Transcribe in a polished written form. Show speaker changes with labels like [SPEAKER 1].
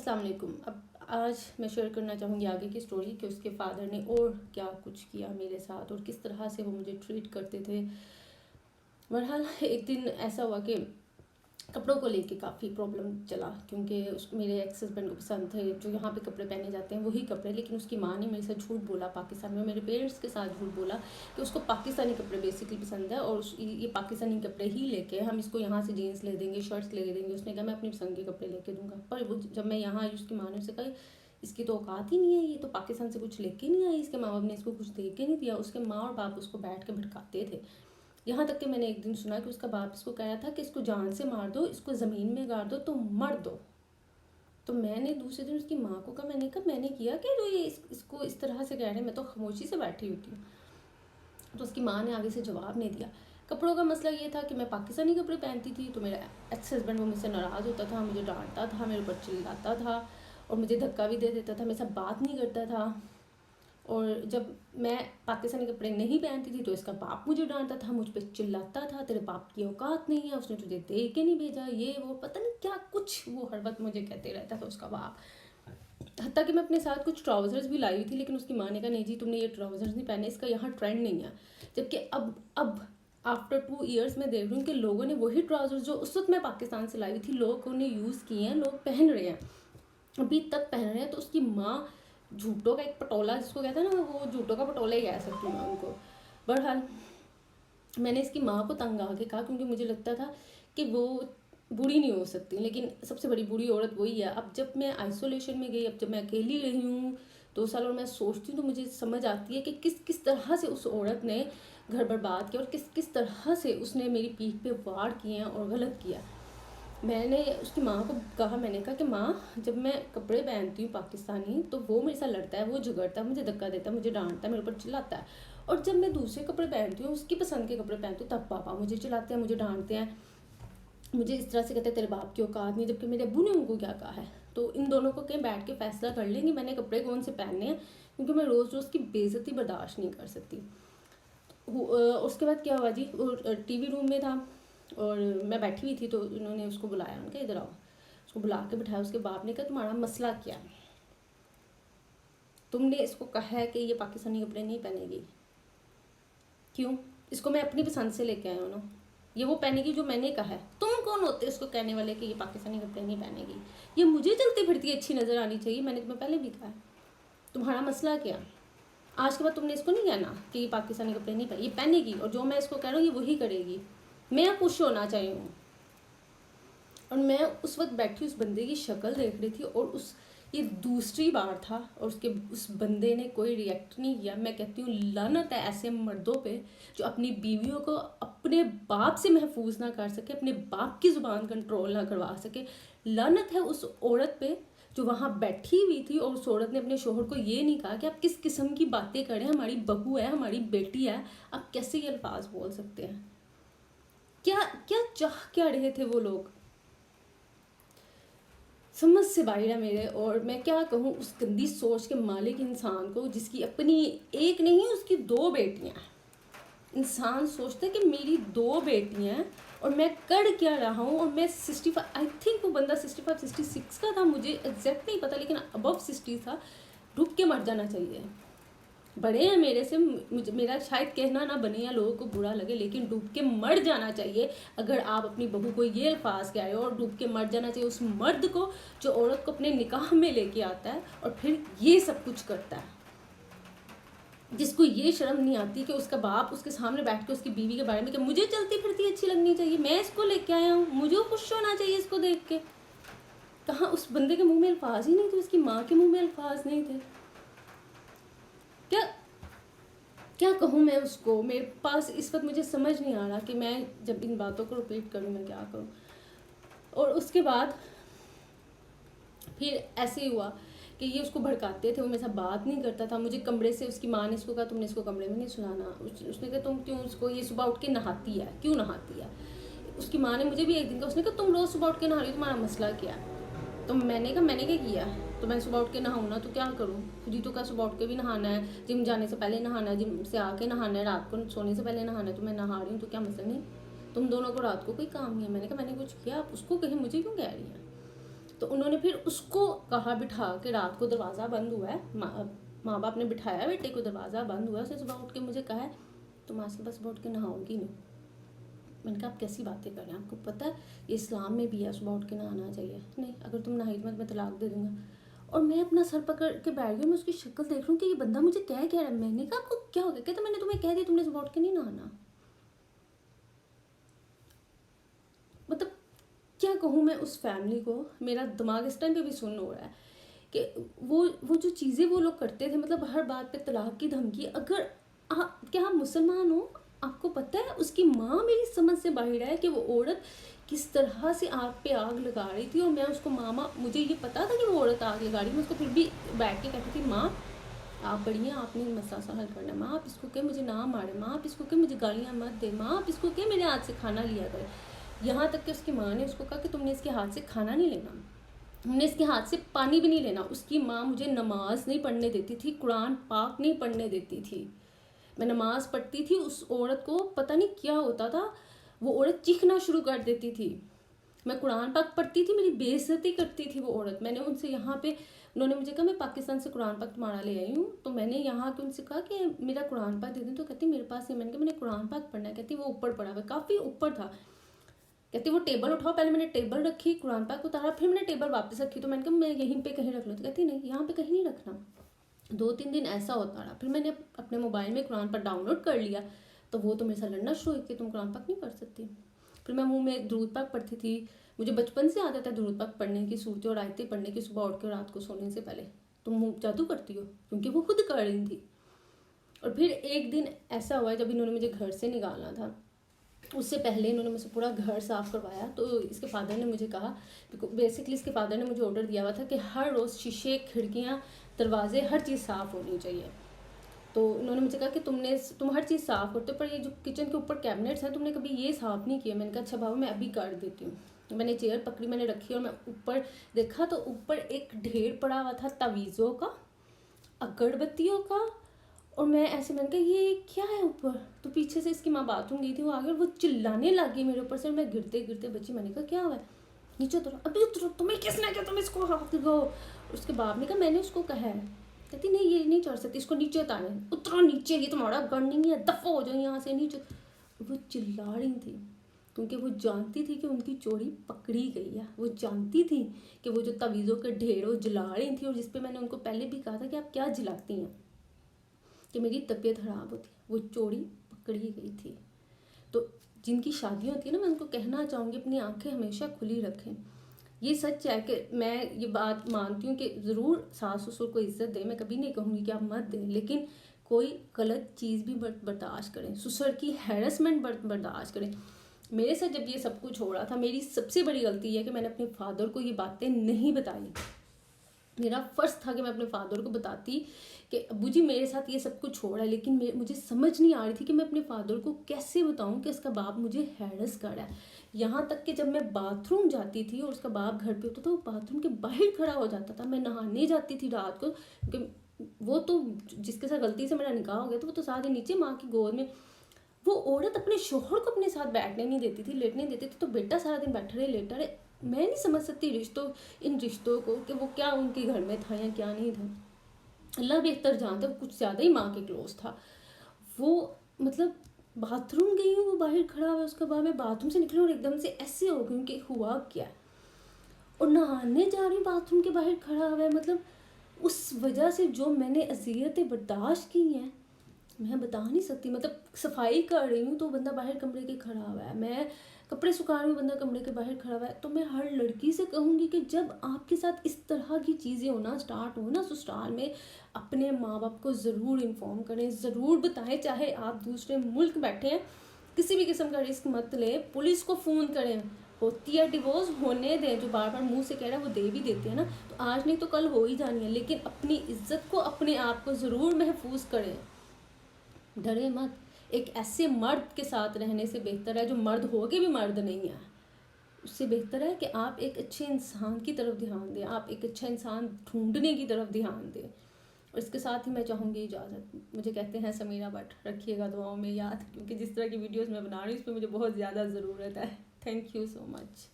[SPEAKER 1] अस्सलाम वालेकुम। अब आज मैं शेयर करना चाहूँगी आगे की स्टोरी कि उसके फादर ने और क्या कुछ किया मेरे साथ और किस तरह से वो मुझे ट्रीट करते थे। बहरहाल एक दिन ऐसा हुआ कि कपड़ों को लेके काफ़ी प्रॉब्लम चला, क्योंकि उस मेरे एक्स हस्बैंड को पसंद थे जो यहाँ पे कपड़े पहने जाते हैं वही कपड़े, लेकिन उसकी माँ ने मेरे साथ झूठ बोला पाकिस्तान में, मेरे पेरेंट्स के साथ झूठ बोला कि उसको पाकिस्तानी कपड़े बेसिकली पसंद है और ये पाकिस्तानी कपड़े ही लेके हम इसको यहाँ से जीन्स ले देंगे, शर्ट्स ले देंगे। उसने कहा मैं अपनी पसंद के कपड़े लेके दूंगा। पर वो जब मैं यहाँ आई उसकी माँ ने उसे कहा इसकी तो औकात ही नहीं है, ये तो पाकिस्तान से कुछ लेके नहीं आई, इसके माँ बाप ने इसको कुछ दे के नहीं दिया। उसके माँ और बाप उसको बैठ के भड़काते थे। यहाँ तक कि मैंने एक दिन सुना कि उसका बाप इसको कह रहा था कि इसको जान से मार दो, इसको ज़मीन में गाड़ दो तो मर दो। तो मैंने दूसरे दिन उसकी माँ को कहा, मैंने कहा मैंने किया कि जो ये इसको इस तरह से कह रहे हैं, मैं तो खामोशी से बैठी होती हूँ। तो उसकी माँ ने आगे से जवाब नहीं दिया। कपड़ों का मसला ये था कि मैं पाकिस्तानी कपड़े पहनती थी तो मेरा एक्स हस्बैंड वो मुझसे नाराज़ होता था, मुझे डांटता था, मेरे ऊपर चिल्लाता था और मुझे धक्का भी दे देता था, मेरे साथ बात नहीं करता था। और जब मैं पाकिस्तानी कपड़े नहीं पहनती थी तो इसका बाप मुझे डांटता था, मुझ पर चिल्लाता था, तेरे बाप की औकात नहीं है, उसने तुझे दे के नहीं भेजा, ये वो पता नहीं क्या कुछ वो हर वक्त मुझे कहते रहता था उसका बाप। हत्ता कि मैं अपने साथ कुछ ट्राउज़र्स भी लाई हुई थी, लेकिन उसकी माँ ने कहा नहीं जी तुमने ये ट्राउज़र्स नहीं पहने, इसका यहाँ ट्रेंड नहीं है। जबकि अब आफ्टर 2 ईयर्स मैं देख रही हूँ कि लोगों ने वही ट्राउज़र्स जो उस वक्त मैं पाकिस्तान से लाई हुई थी लोगों ने यूज़ किए हैं, लोग पहन रहे हैं, अभी तक पहन रहे हैं। तो उसकी माँ झूठों का एक पटोला जिसको कहते हैं ना, वो झूठों का पटोला ही कह सकती हूँ मैं उनको। बहरहाल मैंने इसकी माँ को तंग आके कहा, क्योंकि मुझे लगता था कि वो बुरी नहीं हो सकती, लेकिन सबसे बड़ी बुरी औरत वही है। अब जब मैं आइसोलेशन में गई, अब जब मैं अकेली रही हूँ 2 साल और मैं सोचती हूँ तो मुझे समझ आती है कि किस तरह से उस औरत ने घर बर्बाद किया और किस तरह से उसने मेरी पीठ पे वार किए हैं और गलत किया। मैंने उसकी माँ को कहा, मैंने कहा कि माँ जब मैं कपड़े पहनती हूँ पाकिस्तानी तो वो मेरे साथ लड़ता है, वो झगड़ता है, मुझे धक्का देता है, मुझे डांटता है, मेरे ऊपर चिल्लाता है। और जब मैं दूसरे कपड़े पहनती हूँ, उसकी पसंद के कपड़े पहनती हूँ, तब पापा मुझे चिल्लाते हैं, मुझे डांटते हैं, मुझे इस तरह से कहते हैं तेरे बाप की औकात नहीं, जबकि मेरे अब्बू ने उनको क्या कहा है। तो इन दोनों को कहीं बैठ के फैसला कर लेंगे मैंने कपड़े कौन से पहनने हैं, क्योंकि मैं रोज़ रोज़ की बेइज्जती बर्दाश्त नहीं कर सकती। उसके बाद क्या हुआ जी, वो टीवी रूम में था और मैं बैठी हुई थी तो उन्होंने उसको बुलाया, उनका इधर आओ। उसको बुला के बिठाया। उसके बाप ने कहा तुम्हारा मसला क्या है, तुमने इसको कहा है कि ये पाकिस्तानी कपड़े नहीं पहनेगी, क्यों? इसको मैं अपनी पसंद से लेके आया हूँ ना, ये वो पहनेगी जो मैंने कहा है। तुम कौन होते इसको कहने वाले कि ये पाकिस्तानी कपड़े नहीं पहनेगी, ये मुझे चलती फिरती अच्छी नज़र आनी चाहिए, मैंने तुम्हें पहले भी कहा है। तुम्हारा मसला क्या? आज के बाद तुमने इसको नहीं कहना कि ये पाकिस्तानी कपड़े नहीं पहने, ये पहनेगी और जो मैं इसको कह रहा हूँ ये वही करेगी। मैं खुश होना चाहिए हूँ। और मैं उस वक्त बैठी उस बंदे की शक्ल देख रही थी और उस ये दूसरी बार था और उस बंदे ने कोई रिएक्ट नहीं किया। मैं कहती हूँ लानत है ऐसे मर्दों पे जो अपनी बीवियों को अपने बाप से महफूज ना कर सके, अपने बाप की ज़ुबान कंट्रोल ना करवा सके। लानत है उस औरत पे जो वहाँ बैठी हुई थी और उस औरत ने अपने शोहर को ये नहीं कहा कि आप किस किस्म की बातें करें, हमारी बहू है, हमारी बेटी है, आप कैसे ये अल्फाज बोल सकते हैं? क्या क्या चाह क्या रहे थे वो लोग, समझ से बाहर है मेरे। और मैं क्या कहूँ उस गंदी सोच के मालिक इंसान को, जिसकी अपनी एक नहीं उसकी 2 बेटियाँ हैं। इंसान सोचता है कि मेरी 2 बेटियाँ हैं और मैं कर क्या रहा हूँ, और मैं 65, आई थिंक वो बंदा 65-66 का था, मुझे एग्जैक्ट नहीं पता, लेकिन अबव 60 था। रुक के मर जाना चाहिए। बड़े हैं मेरे से, मुझे मेरा शायद कहना ना बने या लोगों को बुरा लगे, लेकिन डूब के मर जाना चाहिए। अगर आप अपनी बहू को ये अल्फाज कह रहे हो, और डूब के मर जाना चाहिए उस मर्द को जो औरत को अपने निकाह में लेके आता है और फिर ये सब कुछ करता है, जिसको ये शर्म नहीं आती कि उसका बाप उसके सामने बैठ के उसकी बीवी के बारे में कि मुझे चलती फिरती अच्छी लगनी चाहिए, मैं इसको लेके आया हूँ, मुझे खुश होना चाहिए इसको देख के। कहाँ उस बंदे के मुंह में अल्फाज ही नहीं थे, उसकी माँ के मुंह में अल्फाज नहीं थे। क्या क्या कहूँ मैं उसको, मेरे पास इस वक्त मुझे समझ नहीं आ रहा कि मैं जब इन बातों को रिपीट करूँ मैं क्या करूँ। और उसके बाद फिर ऐसे ही हुआ कि ये उसको भड़काते थे, वो मेरे साथ बात नहीं करता था। मुझे कमरे से उसकी माँ ने इसको कहा तुमने इसको कमरे में नहीं सुलाना। उसने कहा तुम क्यों उसको, ये सुबह उठ के नहाती है, क्यों नहाती है? उसकी माँ ने मुझे भी एक दिन कहा, उसने कहा तुम रोज़ सुबह उठ के नहा रही हो, तुम्हारा मसला क्या है? तो मैंने कहा मैंने क्या किया, तो मैं सुबह उठ के नहाऊँ ना तो क्या करूँ, खुद ही तो क्या सुबह उठ के भी नहाना है, जिम जाने से पहले नहाना है, जिम से आके नहाना है, रात को सोने से पहले नहाना है, तो मैं नहा रही हूँ तो क्या मसला नहीं, तुम दोनों को रात को कोई काम नहीं है। मैंने कहा मैंने कुछ किया, आप उसको कहीं मुझे क्यों कह रही हैं? तो उन्होंने फिर उसको कहा बिठा के, रात को दरवाज़ा बंद हुआ है, माँ बाप ने बिठाया बेटे को, दरवाज़ा बंद हुआ है, उसने सुबह उठ के मुझे कहा है तुम आज के बस सुबह उठ के नहाओगी नहीं। मैंने कहा आप कैसी बातें कर रहे हैं, आपको पता है ये इस्लाम में भी है सुबह उठ के नहाना चाहिए। नहीं, अगर तुम नहाई तो मैं तलाक दे दूंगा। और मैं अपना सर पकड़ के बैठ गई, मैं उसकी शक्ल देख रही हूँ कि ये बंदा मुझे क्या कह रहा है। मैंने कहा आपको क्या हो गया? कहता मैंने तुम्हें कह दिया तुमने सुबह उठ के नहीं नहाना। मतलब क्या कहूँ मैं उस फैमिली को, मेरा दिमाग इस टाइम पे भी सुन्न हो रहा है कि वो जो चीज़ें वो लोग करते थे, मतलब हर बात पे तलाक की धमकी। अगर क्या आप मुसलमान हो, आपको पता है उसकी माँ मेरी समझ से बाहर है कि वो औरत किस तरह से आग पे आग लगा रही थी। और मैं उसको मामा, मुझे ये पता था कि वो औरत आग लगा रही, मैं उसको फिर भी बैठ के कहती थी माँ आप बढ़िया, आपने मसला हल करना, माँ आप इसको कह मुझे ना मारे, माँ आप इसको कह मुझे गालियाँ मत दे, माँ आप इसको कह मेरे हाथ से खाना लिया करे। यहाँ तक कि उसकी माँ ने उसको कहा कि तुमने इसके हाथ से खाना नहीं लेना, तुमने इसके हाथ से पानी भी नहीं लेना। उसकी माँ मुझे नमाज नहीं पढ़ने देती थी, कुरान पाक नहीं पढ़ने देती थी। मैं नमाज पढ़ती थी, उस औरत को पता नहीं क्या होता था, वो औरत चीखना शुरू कर देती थी। मैं कुरान पाक पढ़ती थी, मेरी बेइज्जती करती थी वो औरत। मैंने उनसे यहाँ पे, उन्होंने मुझे कहा मैं पाकिस्तान से कुरान पाक तुम्हारा ले आई हूँ, तो मैंने यहाँ के उनसे कहा कि मेरा कुरान पाक दे दें। तो कहती मेरे पास नहीं। मैंने कहा मैंने कुरान पाक पढ़ना है। कहती वो ऊपर पड़ा हुआ, काफ़ी ऊपर था। कहती वो टेबल उठाओ। पहले मैंने टेबल रखी, कुरान पाक उतारा, फिर मैंने टेबल वापस रखी। तो मैंने कहा मैं यहीं पे कहीं रख लूँ। तो कहती नहीं, यहाँ पे कहीं नहीं रखना। 2-3 दिन ऐसा होता रहा। फिर मैंने अपने मोबाइल में कुरान पाक डाउनलोड कर लिया, तो वो तो मेरे साथ लड़ना शुरू हुई कि तुम कुरान पाक नहीं पढ़ सकती। फिर मैं मुँह में दुरूद पाक पढ़ती थी। मुझे बचपन से आदत है दुरूद पाक पढ़ने की, सूरतें और आयतें पढ़ने की, सुबह उठ के रात को सोने से पहले। तुम मुँह जादू करती हो, क्योंकि वो खुद कर रही थी। और फिर एक दिन ऐसा हुआ जब इन्होंने मुझे घर से निकालना था, उससे पहले इन्होंने मुझसे पूरा घर साफ़ करवाया। तो इसके फादर ने मुझे कहा, बेसिकली इसके फादर ने मुझे ऑर्डर दिया हुआ था कि हर रोज़ शीशे, खिड़कियाँ, दरवाजे, हर चीज़ साफ़ होनी चाहिए। तो उन्होंने मुझे कहा कि तुम हर चीज़ साफ़ करते हो, पर ये जो किचन के ऊपर कैबिनेट्स हैं तुमने कभी ये साफ़ नहीं किया। मैंने कहा अच्छा बाबा मैं अभी कर देती हूँ। मैंने चेयर पकड़ी, मैंने रखी और मैं ऊपर देखा तो ऊपर एक ढेर पड़ा हुआ था तवीज़ों का, अगरबत्तियों का। और मैं ऐसे, मैंने कहा ये क्या है ऊपर। तो पीछे से इसकी माँ बाथरूम गई थी, वो आ गई, वो चिल्लाने लगी मेरे ऊपर से। मैं गिरते गिरते बची। मैंने कहा क्या हुआ है? नीचे उतरो। अभी उतरो, तुम्हें किसने कहा तुम इसको हाथ लगाओ? उसके बाप ने कहा मैंने उसको कहा है। कहती नहीं ये नहीं चढ़ सकती, इसको नीचे उतारे। उतरो नीचे, ये तुम्हारा घर नहीं है, दफ़ा हो जाओ यहाँ से नीचे। वो चिल्ला रही थी क्योंकि वो जानती थी कि उनकी चोरी पकड़ी गई है। वो जानती थी कि वो जो तवीज़ों के ढेर वो जला रही थी, और जिसपे मैंने उनको पहले भी कहा था कि आप क्या जलाती हैं कि मेरी तबीयत ख़राब होती, वो चोरी पकड़ी गई थी। तो जिनकी शादी होती है ना, मैं उनको कहना चाहूँगी अपनी आंखें हमेशा खुली रखें। ये सच है कि मैं ये बात मानती हूँ कि ज़रूर सास ससुर को इज्जत दें, मैं कभी नहीं कहूँगी कि आप मत दें, लेकिन कोई गलत चीज़ भी बर्दाश्त करें, ससुर की हैरेसमेंट बर्दाश्त करें। मेरे साथ जब ये सब कुछ हो रहा था, मेरी सबसे बड़ी गलती है कि मैंने अपने फादर को ये बातें नहीं बताई। मेरा फ़र्ज़ था कि मैं अपने फादर को बताती कि अब्बू जी मेरे साथ ये सब कुछ हो रहा है, लेकिन मुझे समझ नहीं आ रही थी कि मैं अपने फादर को कैसे बताऊं कि उसका बाप मुझे हैरस कर रहा है। यहाँ तक कि जब मैं बाथरूम जाती थी और उसका बाप घर पे होता था, वो बाथरूम के बाहर खड़ा हो जाता था। मैं नहाने जाती थी रात को, क्योंकि वो तो जिसके साथ गलती से मेरा निकाह हो गया था वो तो साथ ही नीचे माँ की गोद में। वो औरत अपने शोहर को अपने साथ बैठने नहीं देती थी, लेटने नहीं देती थी। तो बेटा सारा दिन बैठा रहे, लेटा रहे। मैं नहीं समझ सकती इन रिश्तों को कि वो क्या उनके घर में था या क्या नहीं था। अल्लाह बेहतर जानता, वो कुछ ज़्यादा ही माँ के क्लोज था। वो मतलब बाथरूम गई हूँ, वो बाहर खड़ा हुआ, उसके बाद मैं बाथरूम से निकली और एकदम से ऐसे हो गई कि हुआ क्या। और नहाने जा रही हूँ, बाथरूम के बाहर खड़ा हुआ है। मतलब उस वजह से जो मैंने अज़ियतें बर्दाश्त की हैं मैं बता नहीं सकती। मतलब सफाई कर रही हूँ तो बंदा बाहर कमरे के खड़ा हुआ है, मैं कपड़े सुखा रही हूँ, बंदा कमरे के बाहर खड़ा हुआ है। तो मैं हर लड़की से कहूँगी कि जब आपके साथ इस तरह की चीज़ें होना स्टार्ट हो ना ससुराल में, अपने माँ बाप को ज़रूर इन्फॉर्म करें, ज़रूर बताएं। चाहे आप दूसरे मुल्क बैठे हैं, किसी भी किस्म का रिस्क मत लें, पुलिस को फ़ोन करें। होती है डिवोर्स, होने दें। जो बार बार मुंह से कह रहा है वो दे भी देते हैं ना, तो आज नहीं तो कल हो ही जानी है। लेकिन अपनी इज्जत को, अपने आप को ज़रूर महफूज करें, डरे मत। एक ऐसे मर्द के साथ रहने से बेहतर है जो मर्द हो के भी मर्द नहीं है, उससे बेहतर है कि आप एक अच्छे इंसान की तरफ ध्यान दें, आप एक अच्छा इंसान ढूंढने की तरफ ध्यान दें। और इसके साथ ही मैं चाहूँगी इजाज़त। मुझे कहते हैं समीरा बट, रखिएगा दुआओं में याद, क्योंकि जिस तरह की वीडियोस मैं बना रही हूँ इस पर मुझे बहुत ज़्यादा ज़रूरत है। Thank you so much.